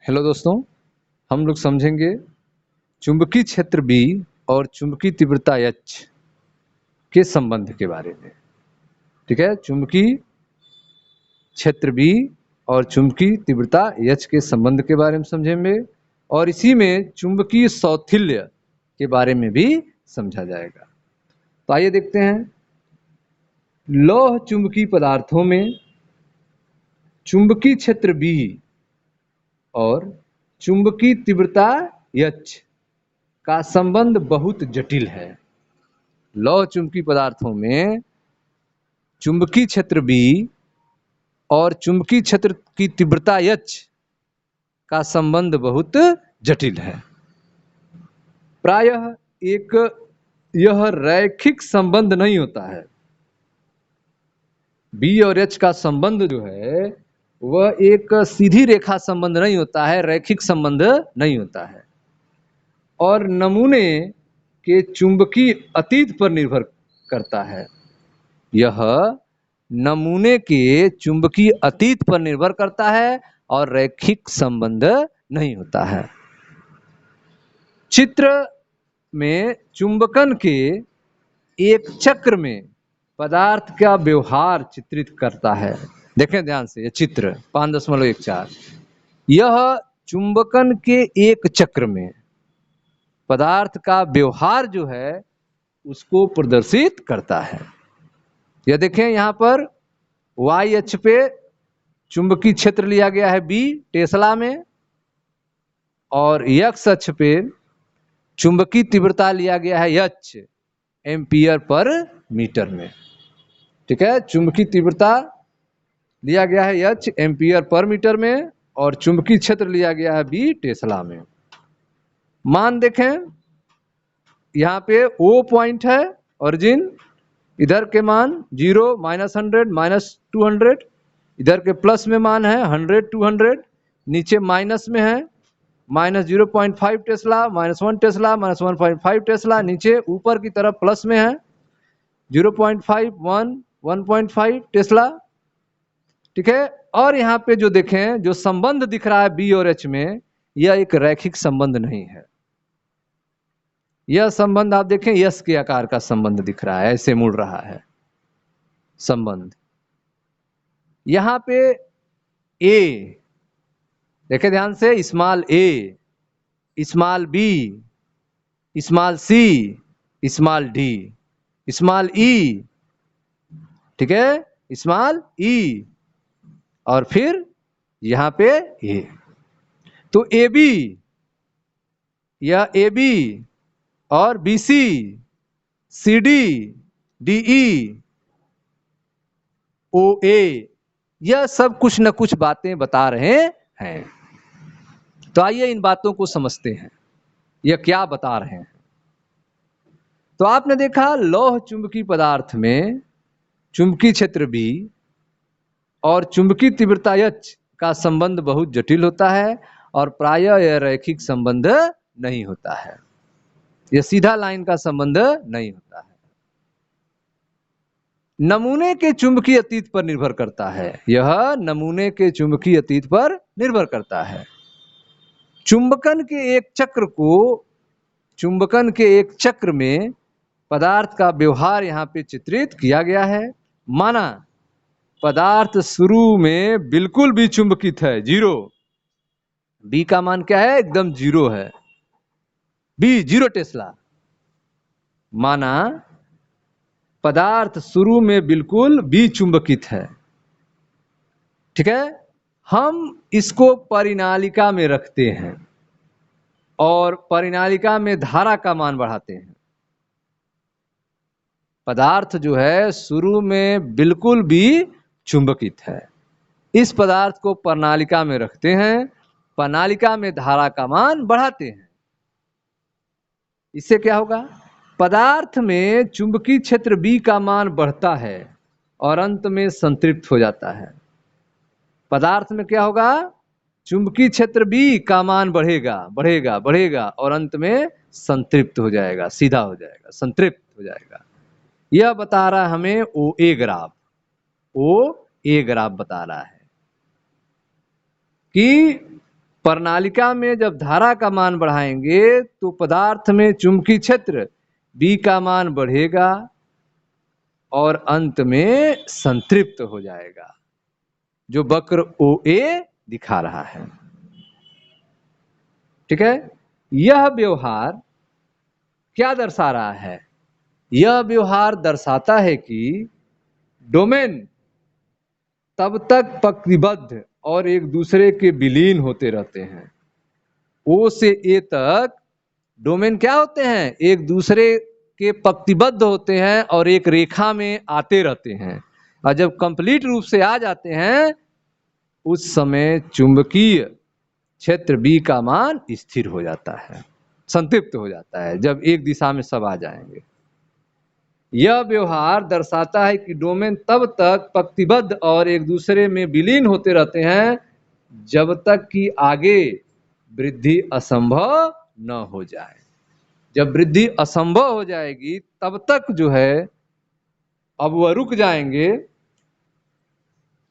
Hello दोस्तों, हम लोग समझेंगे चुंबकीय क्षेत्र बी और चुंबकीय तीव्रता एच के संबंध के बारे में। ठीक है, चुंबकीय क्षेत्र बी और चुंबकीय तीव्रता एच के संबंध के बारे में समझेंगे और इसी में चुंबकीय सौथिल्य के बारे में भी समझा जाएगा। तो आइए देखते हैं। लौह चुंबकीय पदार्थों में चुंबकीय क्षेत्र बी और चुंबकीय तीव्रता एच का संबंध बहुत जटिल है। लौह चुंबकीय पदार्थों में चुंबकीय क्षेत्र बी और चुंबकीय क्षेत्र की तीव्रता एच का संबंध बहुत जटिल है। प्रायः यह रैखिक संबंध नहीं होता है। बी और एच का संबंध जो है वह एक सीधी रेखा संबंध नहीं होता है, रैखिक संबंध नहीं होता है और नमूने के चुंबकीय अतीत पर निर्भर करता है। यह नमूने के चुंबकीय अतीत पर निर्भर करता है और रैखिक संबंध नहीं होता है। चित्र में चुंबकन के एक चक्र में पदार्थ का व्यवहार चित्रित करता है। देखें ध्यान से, यह चित्र 5.14। यह चुंबकन के एक चक्र में पदार्थ का व्यवहार जो है उसको प्रदर्शित करता है। यह देखें, यहाँ पर वाई अक्ष पे चुंबकीय क्षेत्र लिया गया है बी टेस्ला में और एक्स अक्ष पे चुंबकीय तीव्रता लिया गया है एच एम्पियर पर मीटर में। ठीक है, चुंबकीय तीव्रता लिया गया है एच एम्पियर पर मीटर में और चुंबकीय क्षेत्र लिया गया है बी टेस्ला में। मान देखें, यहाँ पे ओ पॉइंट है ओरिजिन, इधर के मान 0, -100, -200, इधर के प्लस में मान है 100, 200, नीचे माइनस में है -0.5 टेस्ला, -1 टेस्ला, -1.5 टेस्ला, नीचे ऊपर की तरफ प्लस में है 0.5, 1, 1.5 टेस्ला। ठीक है, और यहाँ पे जो देखें, जो संबंध दिख रहा है बी और एच में, यह एक रैखिक संबंध नहीं है। यह संबंध आप देखें यस के आकार का संबंध दिख रहा है, ऐसे मुड़ रहा है संबंध। यहां पे ए देखें ध्यान से, स्मॉल ए, small B, small C, small D, small ई, ठीक है, स्मॉल ई और फिर यहां पे ए। तो ए बी, यह ए बी और B C, C D, D E, O A, यह सब कुछ न कुछ बातें बता रहे हैं। तो आइए इन बातों को समझते हैं, यह क्या बता रहे हैं। तो आपने देखा लौह चुंबकीय पदार्थ में चुंबकीय क्षेत्र बी और चुंबकीय तीव्रता एच का संबंध बहुत जटिल होता है और प्रायः यह रैखिक संबंध नहीं होता है, यह सीधा लाइन का संबंध नहीं होता है। नमूने के चुंबकीय अतीत पर निर्भर करता है। यह नमूने के चुंबकीय अतीत पर निर्भर करता है। चुंबकन के एक चक्र में पदार्थ का व्यवहार यहाँ पे चित्रित किया गया है। माना पदार्थ शुरू में बिल्कुल भी चुंबकित है, 0, बी का मान क्या है, एकदम 0 है, बी 0 टेस्ला। माना पदार्थ शुरू में बिल्कुल भी चुंबकित है। ठीक है, हम इसको परिनालिका में रखते हैं और परिनालिका में धारा का मान बढ़ाते हैं। पदार्थ जो है शुरू में बिल्कुल भी चुंबकित है, इस पदार्थ को प्रणालिका में रखते हैं, प्रणालिका में धारा का मान बढ़ाते हैं। इससे क्या होगा, पदार्थ में चुंबकीय क्षेत्र बी का मान बढ़ता है और अंत में संतृप्त हो जाता है। पदार्थ में क्या होगा, चुंबकीय क्षेत्र बी का मान बढ़ेगा बढ़ेगा बढ़ेगा और अंत में संतृप्त हो जाएगा, सीधा हो जाएगा, संतृप्त हो जाएगा। यह बता रहा है हमें ओ a graph, O a graph बता रहा है कि प्रणालिका में जब धारा का मान बढ़ाएंगे तो पदार्थ में चुंबकीय क्षेत्र B का मान बढ़ेगा और अंत में संतृप्त हो जाएगा, जो वक्र OA दिखा रहा है। ठीक है, यह व्यवहार क्या दर्शा रहा है? यह व्यवहार दर्शाता है कि डोमेन तब तक पंक्तिबद्ध और एक दूसरे के विलीन होते रहते हैं। O से A तक डोमेन क्या होते हैं? एक दूसरे के पंक्तिबद्ध होते हैं और एक रेखा में आते रहते हैं, और जब कंप्लीट रूप से आ जाते हैं उस समय चुंबकीय क्षेत्र B का मान स्थिर हो जाता है, संतृप्त हो जाता है, जब एक दिशा में सब आ जाएंगे। यह व्यवहार दर्शाता है कि डोमेन तब तक पंक्तिबद्ध और एक दूसरे में विलीन होते रहते हैं जब तक कि आगे वृद्धि असंभव न हो जाए। जब वृद्धि असंभव हो जाएगी तब तक जो है अब वह रुक जाएंगे।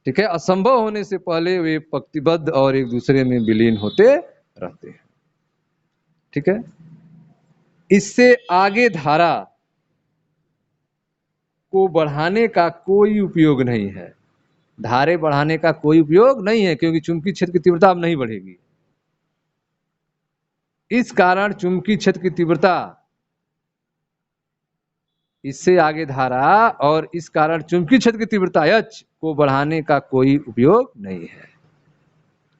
ठीक है, असंभव होने से पहले वे पंक्तिबद्ध और एक दूसरे में विलीन होते रहते हैं। ठीक है, इससे आगे धारा को बढ़ाने का कोई उपयोग नहीं है। धारे बढ़ाने का कोई उपयोग नहीं है, क्योंकि चुंबकीय क्षेत्र की तीव्रता अब नहीं बढ़ेगी। इस कारण चुंबकीय क्षेत्र की तीव्रता, इससे आगे धारा और इस कारण चुंबकीय क्षेत्र की तीव्रता H को बढ़ाने का कोई उपयोग नहीं है।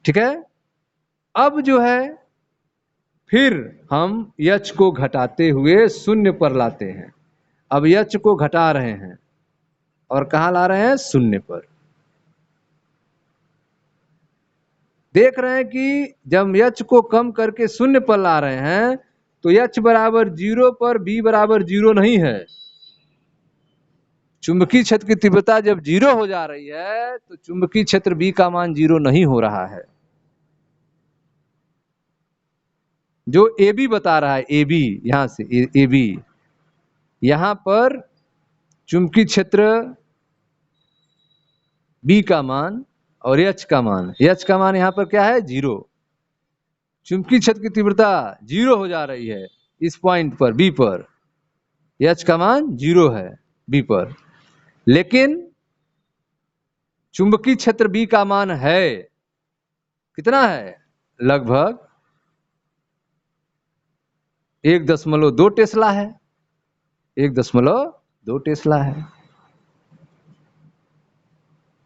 ठीक है, अब जो है फिर हम H को घटाते हुए शून्य पर लाते हैं। अब H को घटा रहे हैं और कहाँ ला रहे हैं? शून्य पर। देख रहे हैं कि जब H को कम करके शून्य पर ला रहे हैं तो H बराबर 0 पर B बराबर 0 नहीं है। चुंबकीय क्षेत्र की तीव्रता जब 0 हो जा रही है तो चुंबकीय क्षेत्र B का मान 0 नहीं हो रहा है। जो AB बता रहा है, AB यहां से AB, यहां पर चुंबकीय क्षेत्र B का मान और H का मान, H का मान यहां पर क्या है? 0। चुंबकीय क्षेत्र की तीव्रता 0 हो जा रही है इस पॉइंट पर B पर, H का मान 0 है B पर, लेकिन चुंबकीय क्षेत्र B का मान है कितना है? लगभग 1.2 टेस्ला है। 1.2 टेस्ला है।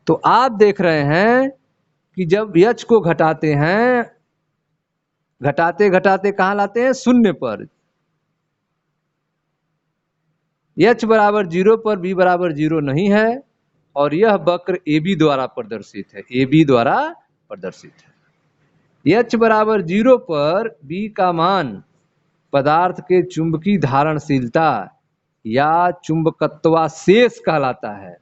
तो आप देख रहे हैं कि जब H को घटाते हैं, घटाते घटाते कहां लाते हैं? शून्य पर। H बराबर 0 पर B बराबर 0 नहीं है, और यह वक्र AB द्वारा प्रदर्शित है। AB द्वारा प्रदर्शित है। H बराबर 0 पर B का मान पदार्थ के चुंबकीय धारणशीलता या चुंबकत्वाशेष कहलाता है।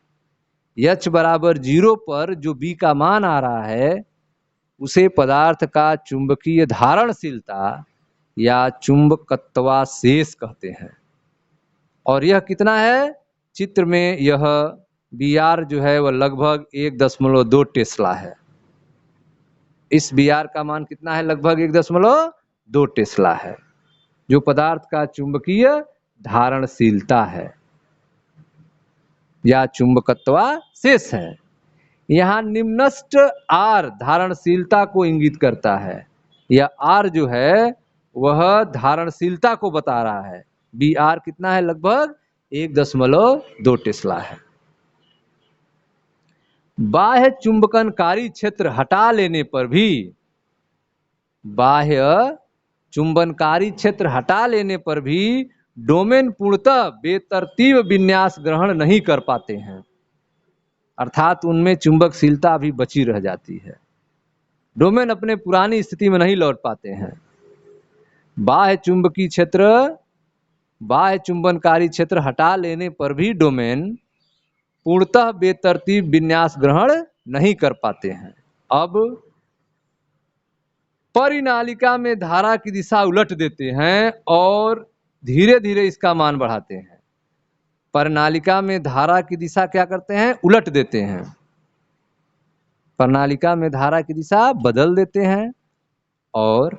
H बराबर 0 पर जो B का मान आ रहा है उसे पदार्थ का चुंबकीय धारणशीलता या चुंबकत्वाशेष कहते हैं। और यह कितना है? चित्र में यह Br जो है वह लगभग 1.2 टेस्ला है। इस Br का मान कितना है? लगभग 1.2 टेस्ला है, जो पदार्थ का चुंबकीय धारणशीलता है या चुंबकत्वाशेष है। यहाँ निम्नस्थ R धारणशीलता को इंगित करता है। यह R जो है वह धारणशीलता को बता रहा है। Br कितना है? लगभग 1.2 टेस्ला है। बाह्य चुंबकनकारी क्षेत्र हटा लेने पर भी, बाह्य चुंबनकारी क्षेत्र हटा लेने पर भी डोमेन पूर्णतः बेतरतीब विन्यास ग्रहण नहीं कर पाते हैं, अर्थात उनमें चुंबकशीलता भी बची रह जाती है। डोमेन अपने पुरानी स्थिति में नहीं लौट पाते हैं। बाह्य चुंबकीय क्षेत्र, बाह्य चुंबनकारी क्षेत्र हटा लेने पर भी डोमेन पूर्णतः बेतरतीब विन्यास ग्रहण नहीं कर पाते हैं। अब परिनालिका में धारा की दिशा उलट देते हैं और धीरे धीरे इसका मान बढ़ाते हैं। परिनालिका में धारा की दिशा क्या करते हैं? उलट देते हैं। परिनालिका में धारा की दिशा बदल देते हैं और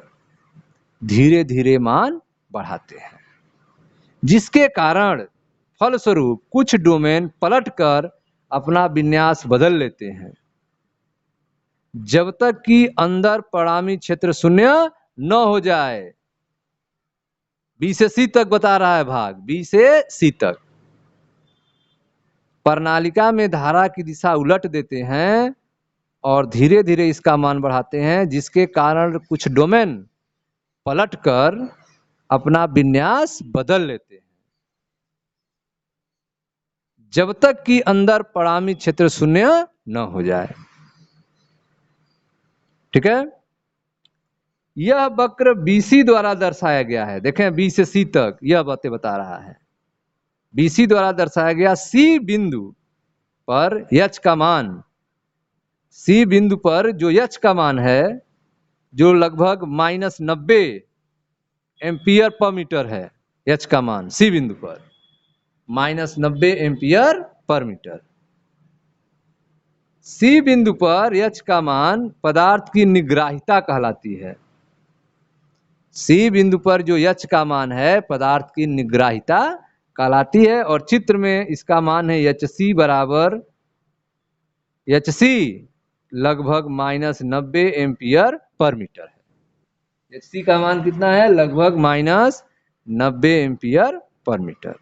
धीरे धीरे मान बढ़ाते हैं, जिसके कारण फलस्वरूप कुछ डोमेन पलटकर अपना विन्यास बदल लेते हैं, जब तक कि अंदर परिणामी क्षेत्र शून्य न हो जाए। बी से सी तक बता रहा है भाग, बी से सी तक। प्रणालिका में धारा की दिशा उलट देते हैं और धीरे धीरे इसका मान बढ़ाते हैं, जिसके कारण कुछ डोमेन पलटकर अपना विन्यास बदल लेते हैं, जब तक कि अंदर परिणामी क्षेत्र शून्य न हो जाए। ठीक है, यह वक्र BC द्वारा दर्शाया गया है। देखें, बी से सी तक यह बातें बता रहा है। BC द्वारा दर्शाया गया C बिंदु पर H का मान, C बिंदु पर जो H का मान है, जो लगभग -90 एम्पियर पर मीटर है। H का मान C बिंदु पर -90 एम्पियर पर मीटर। C बिंदु पर H का मान पदार्थ की निग्राहिता कहलाती है। C बिंदु पर जो H का मान है पदार्थ की निग्राहिता कहलाती है, और चित्र में इसका मान है HC बराबर, HC लगभग -90 एम्पियर पर मीटर है। HC का मान कितना है? लगभग -90 एम्पियर पर मीटर।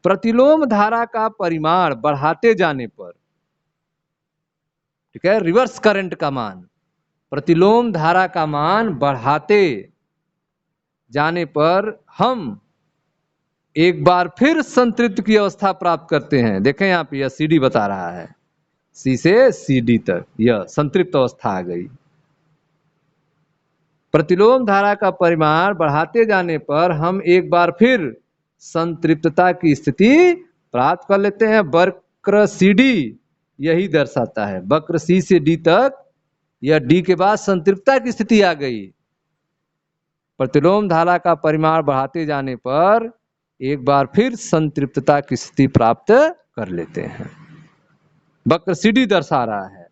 प्रतिलोम धारा का परिमाण बढ़ाते जाने पर, ठीक है, रिवर्स करंट का मान, प्रतिलोम धारा का मान बढ़ाते जाने पर हम एक बार फिर संतृप्त की अवस्था प्राप्त करते हैं। देखें यहाँ पे यह CD बता रहा है, C से CD तक यह संतृप्त अवस्था आ गई। प्रतिलोम धारा का परिमाण बढ़ाते जाने पर हम एक बार फिर संतृप्तता की स्थिति प्राप्त कर लेते हैं। वक्र CD यही दर्शाता है। वक्र C से D तक, यह D के बाद संतृप्तता की स्थिति आ गई। प्रतिलोम धारा का परिमाण बढ़ाते जाने पर एक बार फिर संतृप्तता की स्थिति प्राप्त कर लेते हैं। वक्र CD दर्शा रहा है।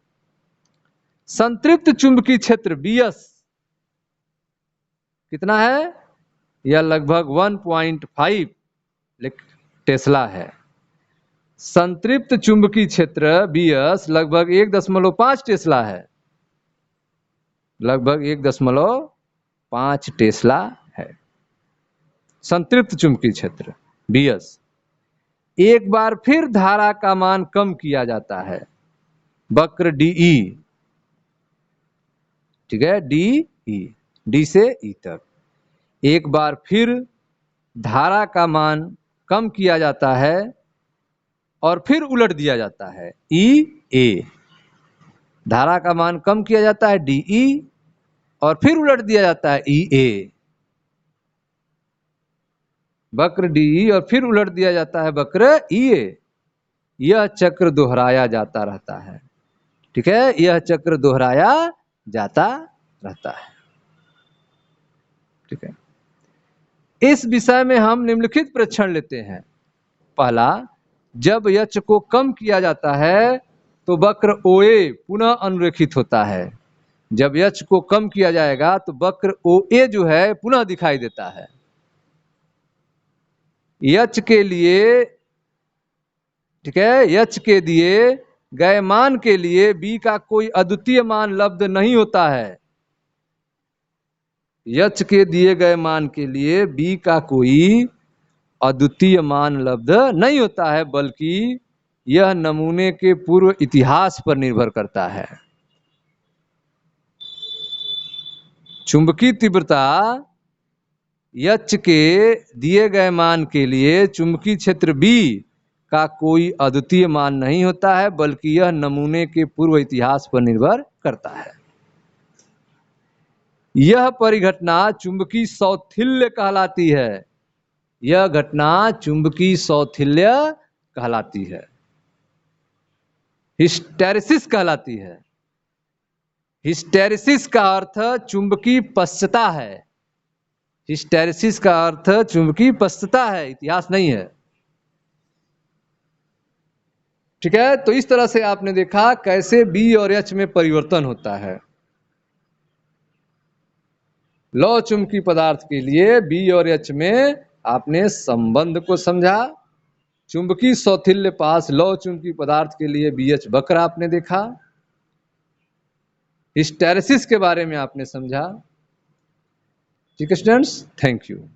संतृप्त चुंबकीय क्षेत्र BS कितना है? यह लगभग 1.5 टेस्ला है। संतृप्त चुंबकीय क्षेत्र BS लगभग 1.5 टेस्ला है। लगभग 1.5 टेस्ला है संतृप्त चुंबकीय क्षेत्र BS। एक बार फिर धारा का मान कम किया जाता है। वक्र DE, ठीक है, DE, D से E तक एक बार फिर धारा का मान कम किया जाता है और फिर उलट दिया जाता है EA। धारा का मान कम किया जाता है DE और फिर उलट दिया जाता है EA। वक्र DE और फिर उलट दिया जाता है वक्र EA। यह चक्र दोहराया जाता रहता है। ठीक है, यह चक्र दोहराया जाता रहता है। ठीक है, इस विषय में हम निम्नलिखित परीक्षण लेते हैं। पहला, जब H को कम किया जाता है तो वक्र OA पुनः अनुरेखित होता है। जब H को कम किया जाएगा तो वक्र OA जो है पुनः दिखाई देता है। H के लिए, ठीक है, H के दिए गए मान के लिए B का कोई अद्वितीय मान लब्ध नहीं होता है। H के दिए गए मान के लिए B का कोई अद्वितीय मान लब्ध नहीं होता है, बल्कि यह नमूने के पूर्व इतिहास पर निर्भर करता है। चुंबकीय तीव्रता H के दिए गए मान के लिए चुंबकीय क्षेत्र B का कोई अद्वितीय मान नहीं होता है, बल्कि यह नमूने के पूर्व इतिहास पर निर्भर करता है। यह परिघटना चुंबकीय सौथिल्य कहलाती है। यह घटना चुंबकीय सौथिल्य कहलाती है, हिस्टैरिसीस कहलाती है। हिस्टैरिसीस का अर्थ चुंबकीय पश्चता है। हिस्टैरिसीस का अर्थ चुंबकीय पश्चता है, इतिहास नहीं है। ठीक है, तो इस तरह से आपने देखा कैसे B और H में परिवर्तन होता है। लौ चुंबकीय पदार्थ के लिए बी और एच में आपने संबंध को समझा। चुंबकीय सौथिल्य पास लौ चुंबकीय पदार्थ के लिए BH वक्र आपने देखा। हिस्टैरिसीस के बारे में आपने समझा। ठीक है स्टूडेंट्स, थैंक यू।